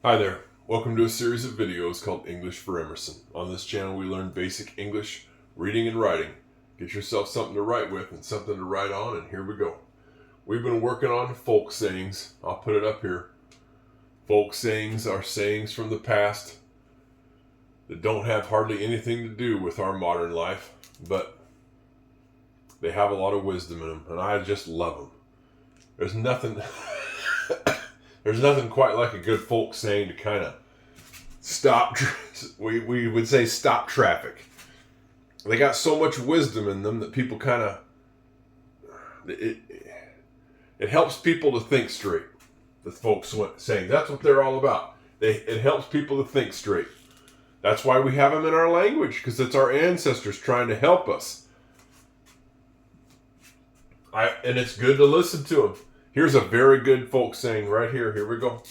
Hi there. Welcome to a series of videos called English for Emerson. On this channel we learn basic English, reading and writing. Get yourself something to write with and something to write on, and here we go. We've been working on folk sayings. I'll put it up here. Folk sayings are sayings from the past that don't have hardly anything to do with our modern life, but they have a lot of wisdom in them, and I just love them. There's nothing quite like a good folk saying to kind of stop, we would say stop traffic. They got so much wisdom in them that people kind of, it helps people to think straight. The folks saying, that's what they're all about. It helps people to think straight. That's why we have them in our language, because it's our ancestors trying to help us. And it's good to listen to them. Here's a very good folk saying right here. Here we go.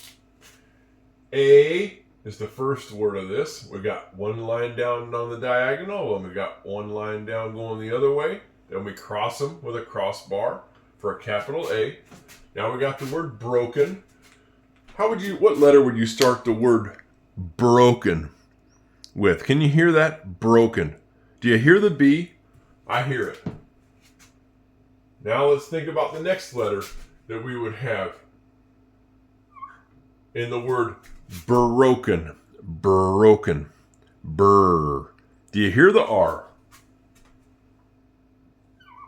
A is the first word of this. We got one line down on the diagonal, and we got one line down going the other way. Then we cross them with a crossbar for a capital A. Now we got the word broken. What letter would you start the word broken with? Can you hear that? Broken. Do you hear the B? I hear it. Now let's think about the next letter that we would have in the word broken. Broken. Brr. Do you hear the R?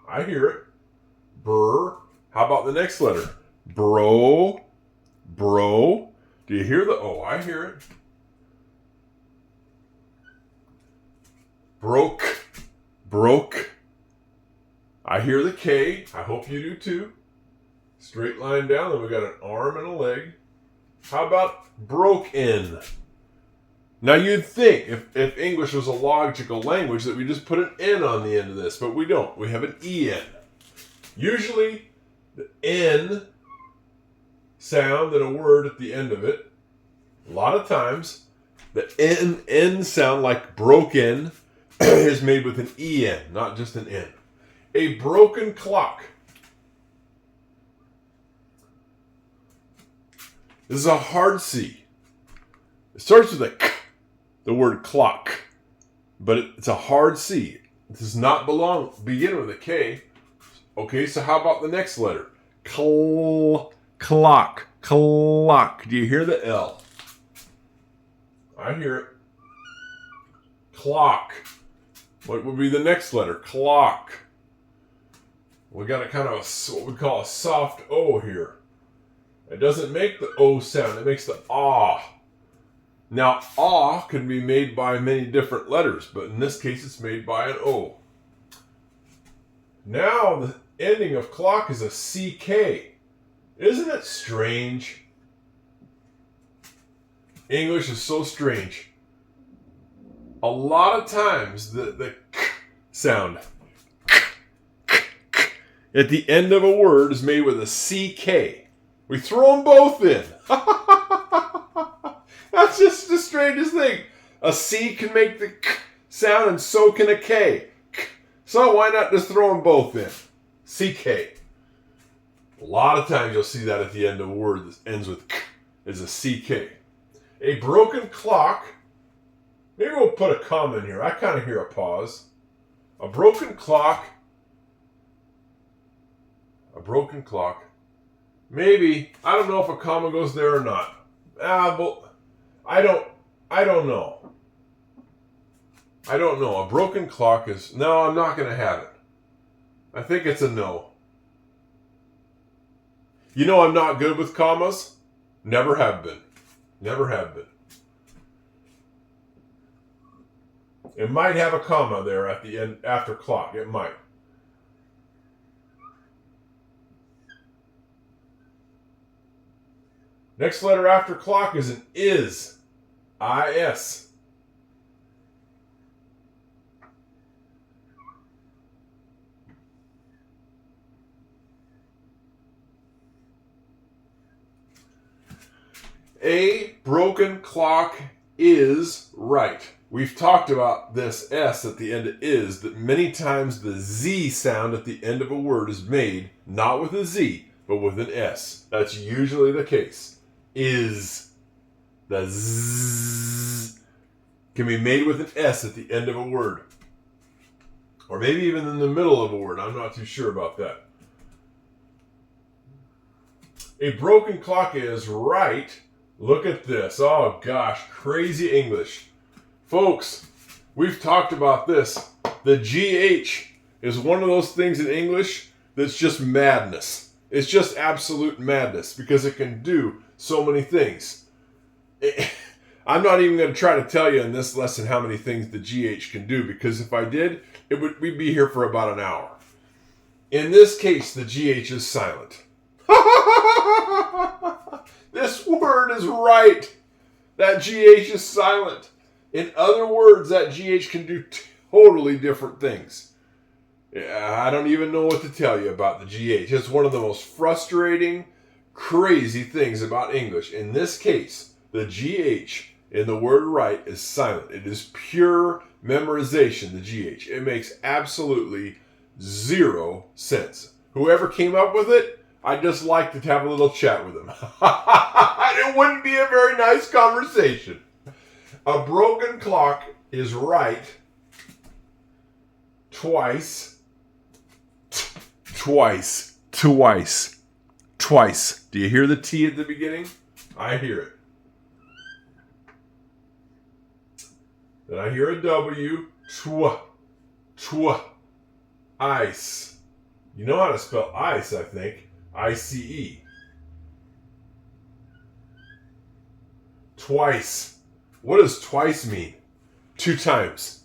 I hear it. Brr. How about the next letter? Bro. Bro. Do you hear the O? I hear it. Broke. Broke. I hear the K. I hope you do too. Straight line down, then we got an arm and a leg. How about broken? Now you'd think if English was a logical language that we just put an N on the end of this, but we don't. We have an EN. Usually the N sound in a word at the end of it, a lot of times the N sound like broken is made with an EN, not just an N. A broken clock. This is a hard C. It starts with a K, the word clock, but it's a hard C. It does not begin with a K. Okay, so how about the next letter? Clock. Clock. Do you hear the L? I hear it. Clock. What would be the next letter? Clock. We got a kind of what we call a soft O here. It doesn't make the O sound. It makes the ah. Now, ah can be made by many different letters, but in this case, it's made by an O. Now, the ending of clock is a CK. Isn't it strange? English is so strange. A lot of times, the k sound at the end of a word is made with a CK. We throw them both in. That's just the strangest thing. A C can make the K sound, and so can a K. So why not just throw them both in? CK. A lot of times you'll see that at the end of a word that ends with K is a CK. A broken clock. Maybe we'll put a comma in here. I kind of hear a pause. A broken clock. A broken clock. Maybe. I don't know if a comma goes there or not. But I don't know. I don't know. A broken clock is... No, I'm not going to have it. I think it's a no. You know I'm not good with commas? Never have been. Never have been. It might have a comma there at the end after clock. It might. Next letter after clock is an is. I-S. A broken clock is right. We've talked about this S at the end of is, that many times the Z sound at the end of a word is made not with a Z, but with an S. That's usually the case. Is. The zzz can be made with an S at the end of a word. Or maybe even in the middle of a word. I'm not too sure about that. A broken clock is right. Look at this. Oh gosh, crazy English. Folks, we've talked about this. The GH is one of those things in English that's just madness. It's just absolute madness because it can do so many things. I'm not even going to try to tell you in this lesson how many things the GH can do, because if I did, we'd be here for about an hour. In this case, the GH is silent. This word is right. That GH is silent. In other words, that GH can do totally different things. I don't even know what to tell you about the GH. It's one of the most frustrating, crazy things about English. In this case, the GH in the word right is silent. It is pure memorization, the GH. It makes absolutely zero sense. Whoever came up with it, I'd just like to have a little chat with them. It wouldn't be a very nice conversation. A broken clock is right twice. Do you hear the T at the beginning? I hear it. Then I hear a W. Ice. You know how to spell ice, I think. I-C-E. Twice. What does twice mean? 2 times.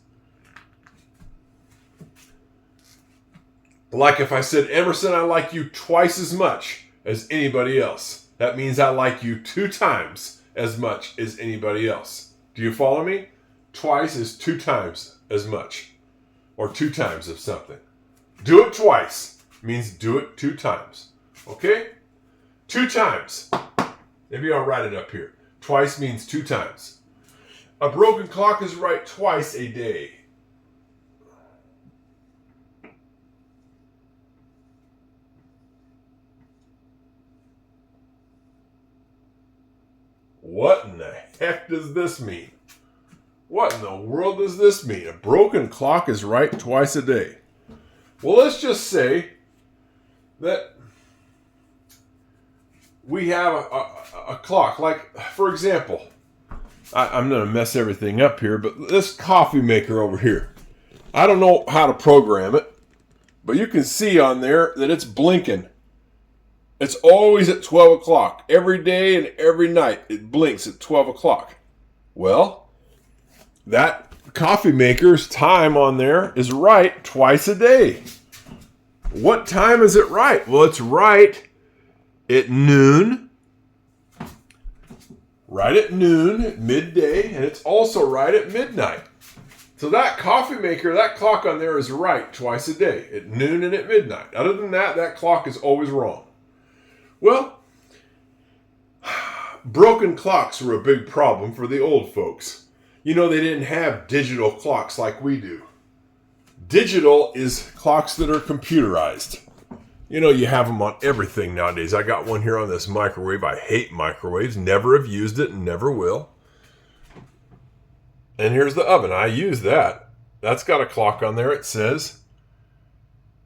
Like if I said, Emerson, I like you twice as much as anybody else. That means I like you 2 times as much as anybody else. Do you follow me? Twice is 2 times as much. Or 2 times of something. Do it twice means do it 2 times. Okay? 2 times. Maybe I'll write it up here. Twice means 2 times. A broken clock is right twice a day. What in the heck does this mean? What in the world does this mean? A broken clock is right twice a day. Well, let's just say that we have a clock. Like, for example, I'm going to mess everything up here, but this coffee maker over here, I don't know how to program it, but you can see on there that it's blinking. It's always at 12 o'clock. Every day and every night it blinks at 12 o'clock. Well, that coffee maker's time on there is right twice a day. What time is it right? Well, it's right at noon. Right at noon, at midday, and it's also right at midnight. So that coffee maker, that clock on there is right twice a day, at noon and at midnight. Other than that, that clock is always wrong. Well, broken clocks were a big problem for the old folks. You know, they didn't have digital clocks like we do. Digital is clocks that are computerized. You know, you have them on everything nowadays. I got one here on this microwave. I hate microwaves. Never have used it and never will. And here's the oven. I use that. That's got a clock on there. It says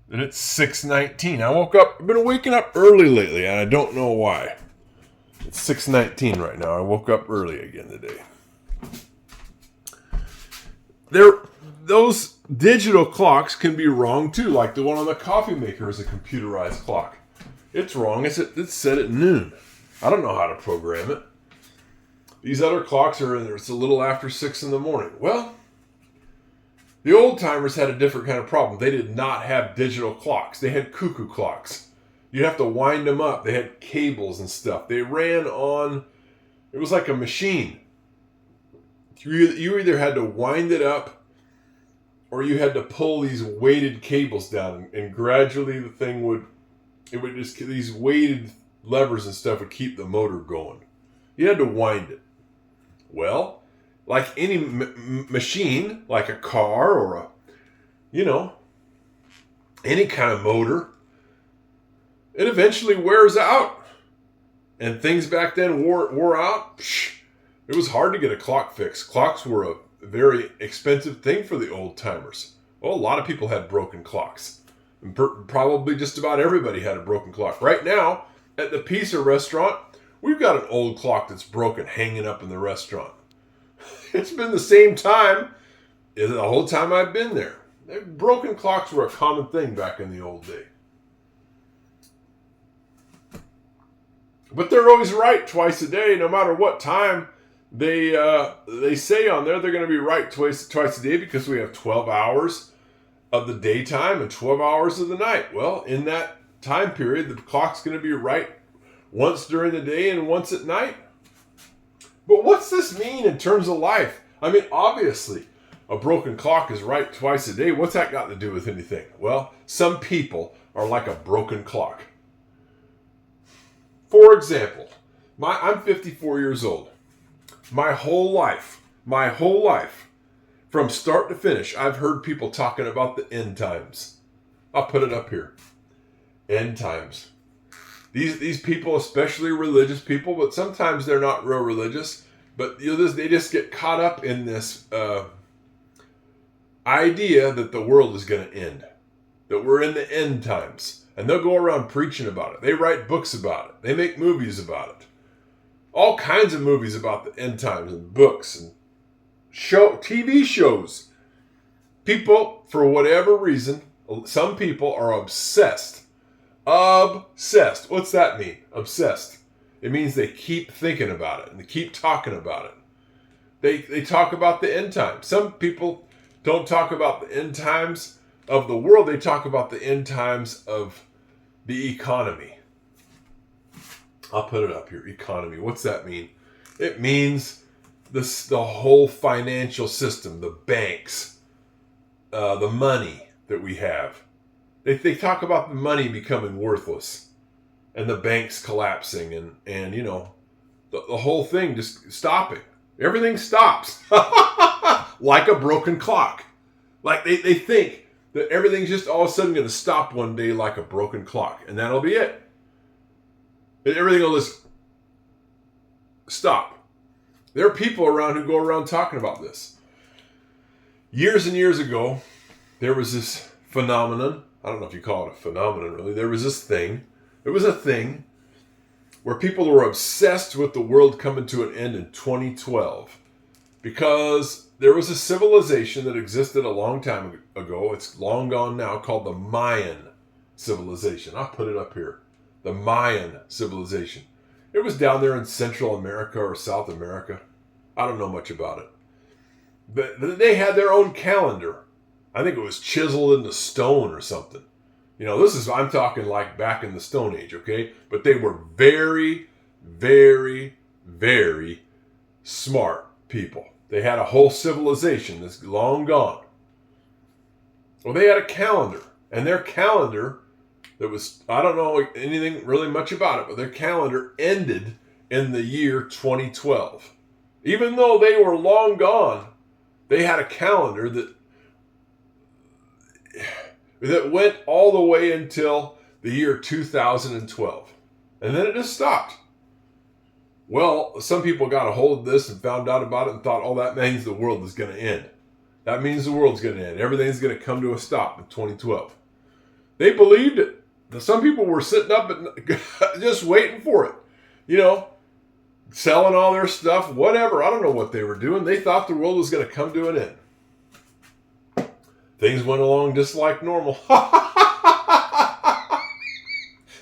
that it's 6:19. I've been waking up early lately, and I don't know why. It's 6:19 right now. I woke up early again today. Those digital clocks can be wrong too, like the one on the coffee maker is a computerized clock. It's wrong. It's set at noon. I don't know how to program it. These other clocks it's a little after 6 in the morning. Well, the old timers had a different kind of problem. They did not have digital clocks. They had cuckoo clocks. You'd have to wind them up. They had cables and stuff. They ran on, it was like a machine. You either had to wind it up or you had to pull these weighted cables down, and gradually the thing these weighted levers and stuff would keep the motor going. You had to wind it. Well, like any machine, like a car or any kind of motor, it eventually wears out. And things back then wore out. It was hard to get a clock fixed. Clocks were a very expensive thing for the old timers. Well, a lot of people had broken clocks. And probably just about everybody had a broken clock. Right now, at the Pizza restaurant, we've got an old clock that's broken hanging up in the restaurant. It's been the same time the whole time I've been there. Broken clocks were a common thing back in the old day. But they're always right twice a day, no matter what time they say on there. They're going to be right twice a day because we have 12 hours of the daytime and 12 hours of the night. Well, in that time period, the clock's going to be right once during the day and once at night. But what's this mean in terms of life? I mean, obviously, a broken clock is right twice a day. What's that got to do with anything? Well, some people are like a broken clock. For example, I'm 54 years old. My whole life, from start to finish, I've heard people talking about the end times. I'll put it up here. End times. These people, especially religious people, but sometimes they're not real religious, but they just get caught up in this idea that the world is going to end, that we're in the end times. And they'll go around preaching about it. They write books about it. They make movies about it. All kinds of movies about the end times and books and TV shows. People, for whatever reason, some people are obsessed. Obsessed. What's that mean? Obsessed. It means they keep thinking about it and they keep talking about it. They talk about the end times. Some people don't talk about the end times of the world. They talk about the end times of the economy. I'll put it up here. Economy. What's that mean? It means the whole financial system, the banks, the money that we have. They talk about the money becoming worthless and the banks collapsing and you know, the whole thing just stopping. Everything stops like a broken clock. Like they think that everything's just all of a sudden going to stop one day like a broken clock. And that'll be it. And everything will just stop. There are people around who go around talking about this. Years and years ago, there was this phenomenon. I don't know if you call it a phenomenon, really. There was this thing. It was a thing where people were obsessed with the world coming to an end in 2012. Because there was a civilization that existed a long time ago. It's long gone now, called the Mayan civilization. I'll put it up here. The Mayan civilization. It was down there in Central America or South America. I don't know much about it. But they had their own calendar. I think it was chiseled into stone or something. You know, I'm talking like back in the Stone Age, okay? But they were very, very, very smart people. They had a whole civilization that's long gone. Well, they had a calendar. And their calendar, that was, I don't know anything really much about it, but their calendar ended in the year 2012. Even though they were long gone, they had a calendar that went all the way until the year 2012. And then it just stopped. Well, some people got a hold of this and found out about it and thought, oh, that means the world is going to end. That means the world's going to end. Everything's going to come to a stop in 2012. They believed it. Some people were sitting up and just waiting for it. You know, selling all their stuff, whatever. I don't know what they were doing. They thought the world was going to come to an end. Things went along just like normal.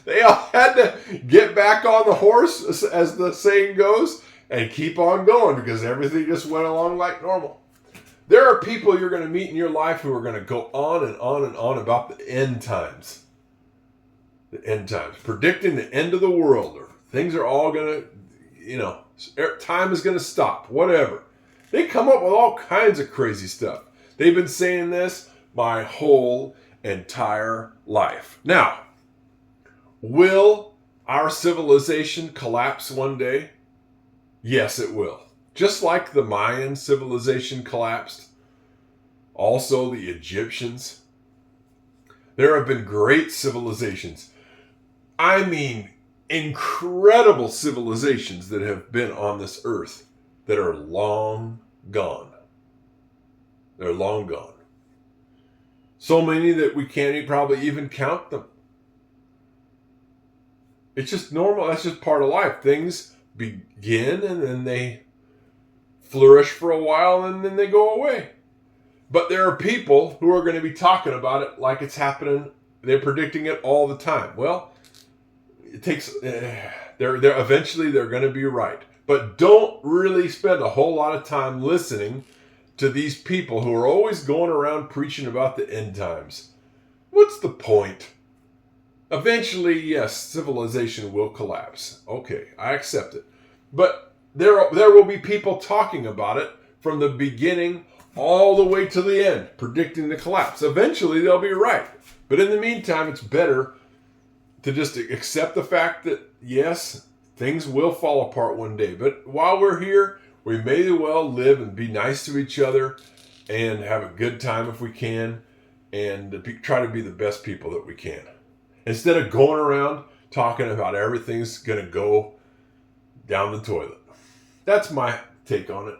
They all had to get back on the horse, as the saying goes, and keep on going because everything just went along like normal. There are people you're going to meet in your life who are going to go on and on and on about the end times. The end times. Predicting the end of the world, or things are all going to, you know, time is going to stop, whatever. They come up with all kinds of crazy stuff. They've been saying this my whole entire life. Now, will our civilization collapse one day? Yes, it will. Just like the Mayan civilization collapsed. Also, the Egyptians. There have been great civilizations. I mean, incredible civilizations that have been on this earth. that are long gone. They're long gone. So many that we can't probably even count them. It's just normal. That's just part of life. Things begin and then they flourish for a while and then they go away. But there are people who are going to be talking about it like it's happening. They're predicting it all the time. Well, it takes. They're eventually they're going to be right. But don't really spend a whole lot of time listening to these people who are always going around preaching about the end times. What's the point? Eventually, yes, civilization will collapse. Okay, I accept it. But there will be people talking about it from the beginning all the way to the end, predicting the collapse. Eventually, they'll be right. But in the meantime, it's better to just accept the fact that, yes, things will fall apart one day. But while we're here, we may as well live and be nice to each other and have a good time if we can and try to be the best people that we can. Instead of going around talking about everything's going to go down the toilet. That's my take on it.